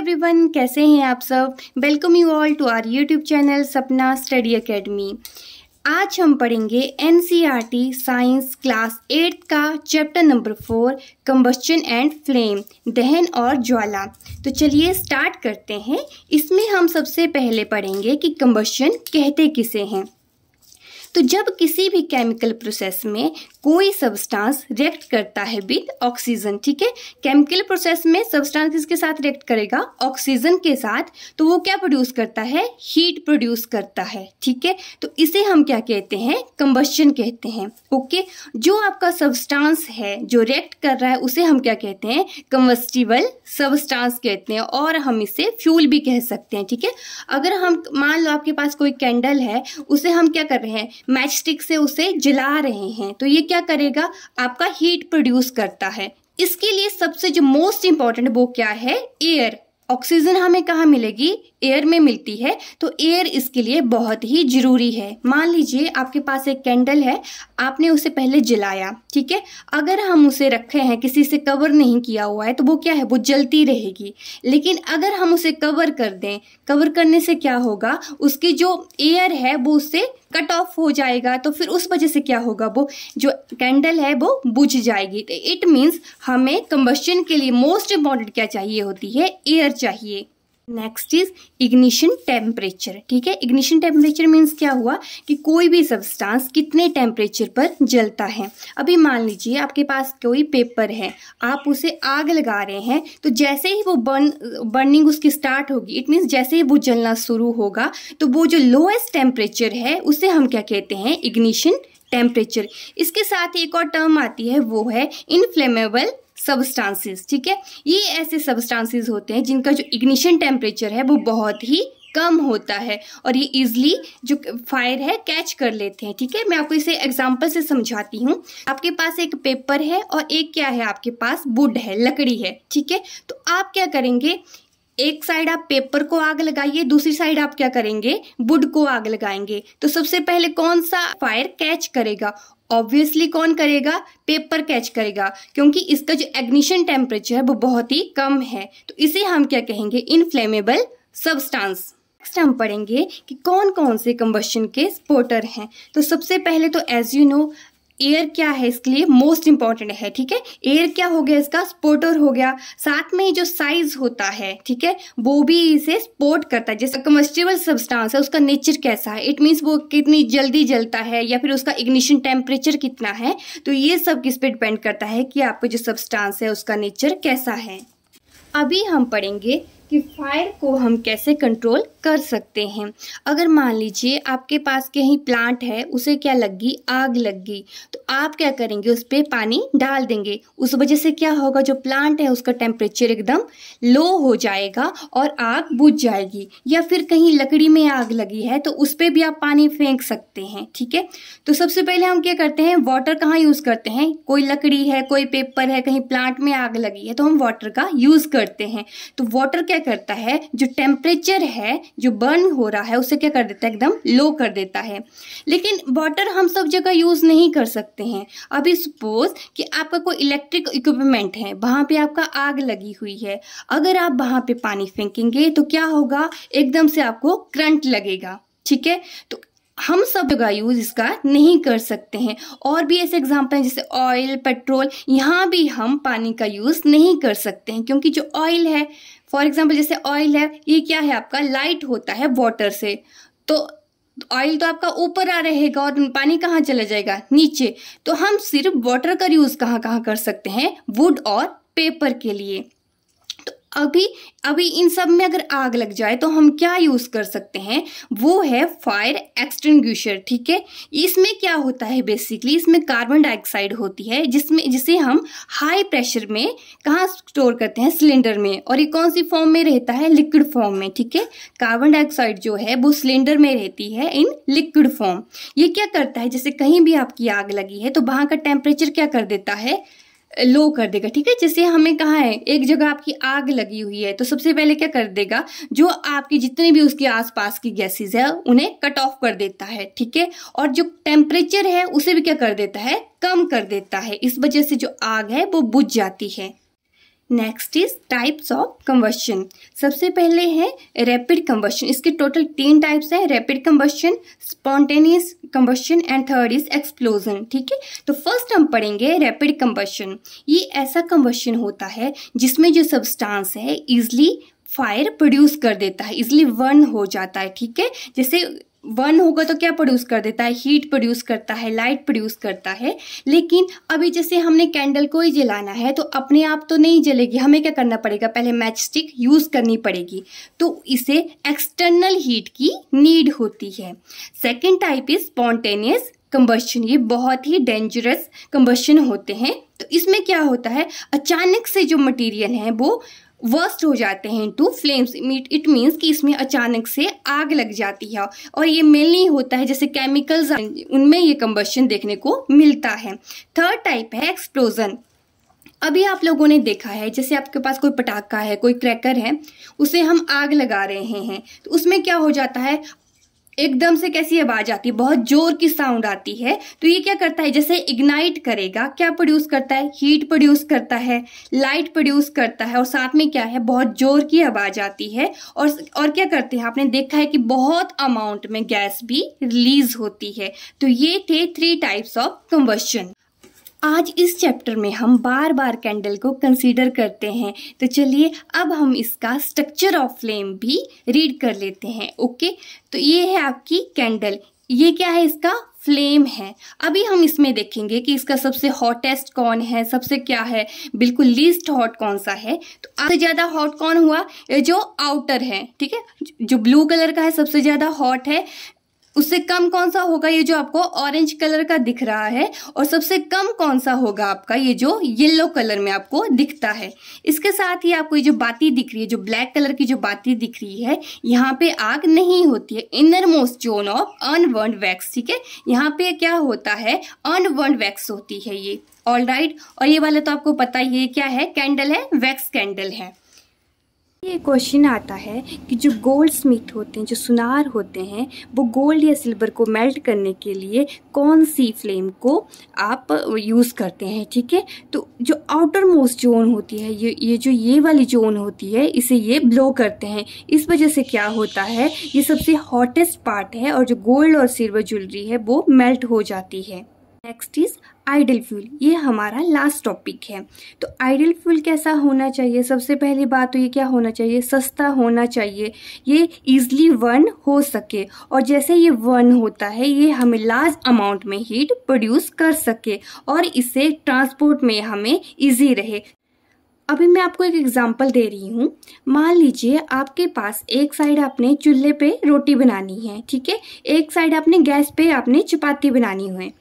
Everyone, कैसे हैं आप सब। Welcome you all to our YouTube channel Sapna study academy. आज हम पढ़ेंगे एनसीईआरटी साइंस क्लास 8 का chapter number 4 combustion and flame, दहन और ज्वाला। तो चलिए स्टार्ट करते हैं। इसमें हम सबसे पहले पढ़ेंगे कि कंबस्शन कहते किसे हैं। तो जब किसी भी केमिकल प्रोसेस में कोई सब्सटेंस रिएक्ट करता है विद ऑक्सीजन, ठीक है, केमिकल प्रोसेस में सब्सटेंस किसके साथ रिएक्ट करेगा, ऑक्सीजन के साथ, तो वो क्या प्रोड्यूस करता है, हीट प्रोड्यूस करता है, ठीक है। तो इसे हम क्या कहते हैं, कंबस्शन कहते हैं। ओके, जो आपका सब्सटेंस है जो रिएक्ट कर रहा है उसे हम क्या कहते हैं, कंबस्टिबल सब्सटेंस कहते हैं, और हम इसे फ्यूल भी कह सकते हैं, ठीक है। अगर हम मान लो आपके पास कोई कैंडल है, उसे हम क्या कर रहे हैं, मैच स्टिक से उसे जला रहे हैं, तो ये क्या करेगा, आपका हीट प्रोड्यूस करता है। इसके लिए सबसे जो मोस्ट इंपॉर्टेंट वो क्या है, एयर। ऑक्सीजन हमें कहाँ मिलेगी, एयर में मिलती है, तो एयर इसके लिए बहुत ही जरूरी है। मान लीजिए आपके पास एक कैंडल है, आपने उसे पहले जलाया, ठीक है। अगर हम उसे रखे हैं, किसी से कवर नहीं किया हुआ है, तो वो क्या है, वो जलती रहेगी। लेकिन अगर हम उसे कवर कर दें, कवर करने से क्या होगा, उसकी जो एयर है वो उससे कट ऑफ हो जाएगा, तो फिर उस वजह से क्या होगा, वो जो कैंडल है वो बुझ जाएगी। तो इट मीन्स हमें कंबस्शन के लिए मोस्ट इंपॉर्टेंट क्या चाहिए होती है, एयर चाहिए। नेक्स्ट इज इग्निशन टेम्परेचर, ठीक है। इग्निशन टेम्परेचर मीन्स क्या हुआ कि कोई भी सब्सटेंस कितने टेम्परेचर पर जलता है। अभी मान लीजिए आपके पास कोई पेपर है, आप उसे आग लगा रहे हैं, तो जैसे ही वो बर्निंग उसकी स्टार्ट होगी, इट मीन्स जैसे ही वो जलना शुरू होगा, तो वो जो लोएस्ट टेम्परेचर है उसे हम क्या कहते हैं, इग्निशन टेम्परेचर। इसके साथ एक और टर्म आती है, वो है इनफ्लेमेबल सब्सटेंसेस, ठीक है। ये ऐसे सब्सटेंसेस होते हैं जिनका जो इग्निशन टेम्परेचर है वो बहुत ही कम होता है, और ये इजिली जो फायर है कैच कर लेते हैं, ठीक है। मैं आपको इसे एग्जांपल से समझाती हूँ। आपके पास एक पेपर है और एक क्या है, आपके पास वुड है, लकड़ी है, ठीक है। तो आप क्या करेंगे, एक साइड आप पेपर को आग लगाइए, दूसरी साइड आप क्या करेंगे, वुड को आग लगाएंगे। तो सबसे पहले कौन सा फायर कैच करेगा, ऑब्वियसली कौन करेगा, पेपर कैच करेगा, क्योंकि इसका जो इग्निशन टेम्परेचर है वो बहुत ही कम है। तो इसे हम क्या कहेंगे, इनफ्लेमेबल सब्सटेंस। नेक्स्ट हम पढ़ेंगे कि कौन कौन से कंबस्शन के स्पोर्टर हैं। तो सबसे पहले तो एज यू नो एयर क्या है, इसके लिए मोस्ट इंपॉर्टेंट है, ठीक है। एयर क्या हो गया, इसका स्पोर्टर हो गया। साथ में जो साइज होता है, ठीक है, वो भी इसे स्पोर्ट करता है। जैसे कंबस्टिबल सब्सटेंस है, उसका नेचर कैसा है, इट मीन्स वो कितनी जल्दी जलता है, या फिर उसका इग्निशन टेम्परेचर कितना है। तो ये सब किस पे डिपेंड करता है कि आपका जो सब्सटेंस है उसका नेचर कैसा है। अभी हम पढ़ेंगे कि फायर को हम कैसे कंट्रोल कर सकते हैं। अगर मान लीजिए आपके पास कहीं प्लांट है, उसे क्या लगी, आग लग गई, तो आप क्या करेंगे, उस पर पानी डाल देंगे। उस वजह से क्या होगा, जो प्लांट है उसका टेम्परेचर एकदम लो हो जाएगा और आग बुझ जाएगी। या फिर कहीं लकड़ी में आग लगी है तो उस पर भी आप पानी फेंक सकते हैं, ठीक है। तो सबसे पहले हम क्या करते हैं, वाटर कहाँ यूज करते हैं, कोई लकड़ी है, कोई पेपर है, कहीं प्लांट में आग लगी है, तो हम वाटर का यूज करते हैं। तो वाटर क्या करता है, जो टेम्परेचर है जो बर्न हो रहा है उसे क्या कर देता है, एकदम लो कर देता है। लेकिन वाटर हम सब जगह यूज नहीं कर सकते हैं। अभी सपोज कि आपका कोई इलेक्ट्रिक इक्विपमेंट है, वहां पे आपका आग लगी हुई है, अगर आप वहां पे पानी फेंकेंगे तो क्या होगा, एकदम से आपको करंट लगेगा, ठीक है। तो हम सब जगह यूज इसका नहीं कर सकते हैं। और भी ऐसे एग्जाम्पल हैं जैसे ऑयल, पेट्रोल, यहाँ भी हम पानी का यूज नहीं कर सकते हैं, क्योंकि जो ऑयल है, फॉर एग्जाम्पल जैसे ऑयल है, ये क्या है, आपका लाइट होता है वाटर से, तो ऑयल तो आपका ऊपर आ रहेगा और पानी कहाँ चला जाएगा, नीचे। तो हम सिर्फ वाटर का यूज कहाँ कहाँ कर सकते हैं, वुड और पेपर के लिए। अभी इन सब में अगर आग लग जाए तो हम क्या यूज कर सकते हैं, वो है फायर एक्सटिंग्विशर, ठीक है। इसमें क्या होता है, बेसिकली इसमें कार्बन डाइऑक्साइड होती है, जिसे हम हाई प्रेशर में कहाँ स्टोर करते हैं, सिलेंडर में। और ये कौन सी फॉर्म में रहता है, लिक्विड फॉर्म में, ठीक है। कार्बन डाइऑक्साइड जो है वो सिलेंडर में रहती है इन लिक्विड फॉर्म। ये क्या करता है, जैसे कहीं भी आपकी आग लगी है तो वहां का टेम्परेचर क्या कर देता है, लो कर देगा, ठीक है। जैसे हमें कहा है एक जगह आपकी आग लगी हुई है, तो सबसे पहले क्या कर देगा, जो आपकी जितने भी उसके आसपास की गैसेस है उन्हें कट ऑफ कर देता है, ठीक है। और जो टेम्परेचर है उसे भी क्या कर देता है, कम कर देता है। इस वजह से जो आग है वो बुझ जाती है। Next is types of combustion. सबसे पहले है रैपिड कंबशन। इसके टोटल 3 टाइप्स हैं, rapid combustion, spontaneous combustion and third is explosion. ठीक है, तो फर्स्ट हम पढ़ेंगे रैपिड कंबशन। ये ऐसा कंबशन होता है जिसमें जो सब्सटेंस है इजिली फायर प्रोड्यूस कर देता है, इजिली बर्न हो जाता है। ठीक है, जैसे बर्न होगा तो क्या प्रोड्यूस कर देता है, हीट प्रोड्यूस करता है, लाइट प्रोड्यूस करता है। लेकिन अभी जैसे हमने कैंडल को ही जलाना है तो अपने आप तो नहीं जलेगी, हमें क्या करना पड़ेगा, पहले मैच स्टिक यूज करनी पड़ेगी, तो इसे एक्सटर्नल हीट की नीड होती है। Second type is spontaneous combustion. ये बहुत ही डेंजरस कंबशन होते हैं। तो इसमें क्या होता है, अचानक से जो मटेरियल है वो वर्स्ट हो जाते हैं इनटू फ्लेम्स। इट मीन्स कि इसमें अचानक से आग लग जाती है और ये मेनली होता है जैसे केमिकल्स, उनमें ये कंबशन देखने को मिलता है। थर्ड टाइप है एक्सप्लोजन। अभी आप लोगों ने देखा है जैसे आपके पास कोई पटाखा है, कोई क्रैकर है, उसे हम आग लगा रहे हैं तो उसमें क्या हो जाता है, एकदम से कैसी आवाज आती है, बहुत जोर की साउंड आती है। तो ये क्या करता है, जैसे इग्नाइट करेगा, क्या प्रोड्यूस करता है, हीट प्रोड्यूस करता है, लाइट प्रोड्यूस करता है और साथ में क्या है, बहुत जोर की आवाज आती है। और क्या करते हैं, आपने देखा है कि बहुत अमाउंट में गैस भी रिलीज होती है। तो ये थे 3 टाइप्स ऑफ कंबशन। आज इस चैप्टर में हम बार बार कैंडल को कंसीडर करते हैं, तो चलिए अब हम इसका स्ट्रक्चर ऑफ फ्लेम भी रीड कर लेते हैं। ओके, तो ये है आपकी कैंडल, ये क्या है, इसका फ्लेम है। अभी हम इसमें देखेंगे कि इसका सबसे हॉटेस्ट कौन है, सबसे क्या है, बिल्कुल लीस्ट हॉट कौन सा है। तो सबसे ज्यादा हॉट कौन हुआ, जो आउटर है। ठीक है, जो ब्लू कलर का है सबसे ज्यादा हॉट है। उससे कम कौन सा होगा, ये जो आपको ऑरेंज कलर का दिख रहा है। और सबसे कम कौन सा होगा आपका, ये जो येलो कलर में आपको दिखता है। इसके साथ ही आपको ये जो बाती दिख रही है, जो ब्लैक कलर की जो बाती दिख रही है, यहाँ पे आग नहीं होती है। Inner most zone of unburned wax. ठीक है, यहाँ पे क्या होता है, अनबर्न्ड वैक्स होती है ये। ऑल राइट, और ये वाले तो आपको पता ही है क्या है, कैंडल है, वैक्स कैंडल है। ये क्वेश्चन आता है कि जो गोल्ड स्मिथ होते हैं, जो सुनार होते हैं, वो गोल्ड या सिल्वर को मेल्ट करने के लिए कौन सी फ्लेम को आप यूज़ करते हैं। ठीक है, तो जो आउटर मोस्ट जोन होती है, ये वाली जोन होती है, इसे ये ब्लो करते हैं। इस वजह से क्या होता है, ये सबसे हॉटेस्ट पार्ट है और जो गोल्ड और सिल्वर ज्वेलरी है वो मेल्ट हो जाती है। नेक्स्ट इज आइडल फ्यूल, ये हमारा लास्ट टॉपिक है। तो आइडल फ्यूल कैसा होना चाहिए, सबसे पहली बात तो ये क्या होना चाहिए, सस्ता होना चाहिए, ये इजिली बर्न हो सके और जैसे ये बर्न होता है ये हमें लार्ज अमाउंट में हीट प्रोड्यूस कर सके और इससे ट्रांसपोर्ट में हमें इजी रहे। अभी मैं आपको एक एग्जांपल दे रही हूँ। मान लीजिए आपके पास एक साइड आपने चूल्हे पे रोटी बनानी है, ठीक है, एक साइड आपने गैस पे आपने चपाती बनानी है।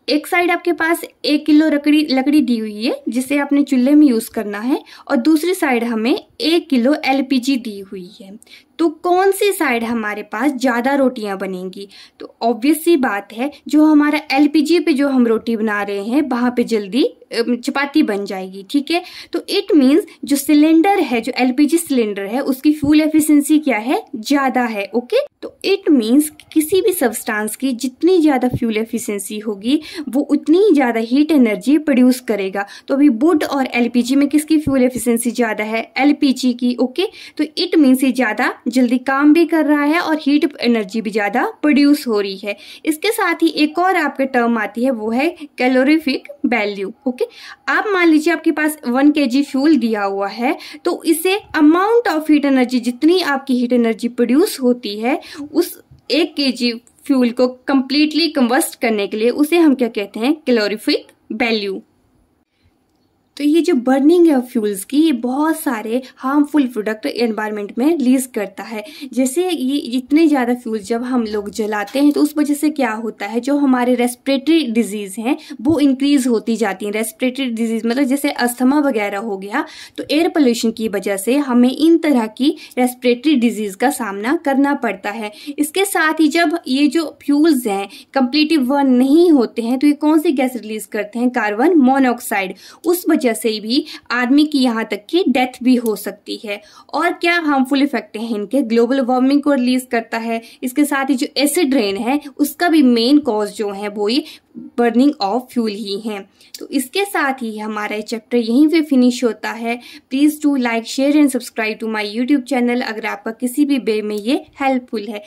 एक साइड आपके पास 1 किलो लकड़ी दी हुई है जिसे आपने चूल्हे में यूज करना है और दूसरी साइड हमें 1 किलो एलपीजी दी हुई है। तो कौन सी साइड हमारे पास ज्यादा रोटियां बनेंगी, तो ऑब्वियस सी बात है जो हमारा एलपीजी पे जो हम रोटी बना रहे हैं वहां पे जल्दी चपाती बन जाएगी। ठीक है, तो इट मींस जो सिलेंडर है, जो एलपीजी सिलेंडर है, उसकी फ्यूल एफिशिएंसी क्या है, ज्यादा है। ओके, तो इट मींस किसी भी सब्सटेंस की जितनी ज्यादा फ्यूल एफिशिएंसी होगी वो उतनी ही ज्यादा हीट एनर्जी प्रोड्यूस करेगा। तो अभी वुड और एलपीजी में किसकी फ्यूल एफिशिएंसी ज्यादा है, एलपीजी की। ओके, तो इट मींस ये ज्यादा जल्दी काम भी कर रहा है और हीट एनर्जी भी ज्यादा प्रोड्यूस हो रही है। इसके साथ ही एक और आपके टर्म आती है, वो है कैलोरीफिक वैल्यू। ओके, आप मान लीजिए आपके पास 1 kg फ्यूल दिया हुआ है, तो इसे अमाउंट ऑफ हीट एनर्जी, जितनी आपकी हीट एनर्जी प्रोड्यूस होती है उस 1 kg फ्यूल को कंप्लीटली कंबस्ट करने के लिए उसे हम क्या कहते हैं, कैलोरीफिक वैल्यू। तो ये जो बर्निंग है फ्यूल्स की, ये बहुत सारे हार्मफुल प्रोडक्ट एनवायरनमेंट में रिलीज करता है। जैसे ये इतने ज़्यादा फ्यूल्स जब हम लोग जलाते हैं तो उस वजह से क्या होता है, जो हमारे रेस्पिरेटरी डिजीज़ हैं वो इंक्रीज होती जाती हैं। रेस्पिरेटरी डिजीज़ मतलब जैसे अस्थमा वगैरह हो गया, तो एयर पोल्यूशन की वजह से हमें इन तरह की रेस्पिरेटरी डिजीज़ का सामना करना पड़ता है। इसके साथ ही जब ये जो फ्यूल्स हैं कंप्लीटली बर्न नहीं होते हैं तो ये कौन सी गैस रिलीज करते हैं, कार्बन मोनोऑक्साइड। उस वजह वजह से भी आदमी की यहाँ तक कि डेथ भी हो सकती है। और क्या हार्मफुल इफेक्ट है इनके, ग्लोबल वार्मिंग को रिलीज करता है। इसके साथ ही जो एसिड रेन है उसका भी मेन कॉज जो है वो ये बर्निंग ऑफ फ्यूल ही है। तो इसके साथ ही हमारा चैप्टर यहीं पे फिनिश होता है। Please do like share and subscribe to my YouTube channel अगर आपका किसी भी वे में ये हेल्पफुल है।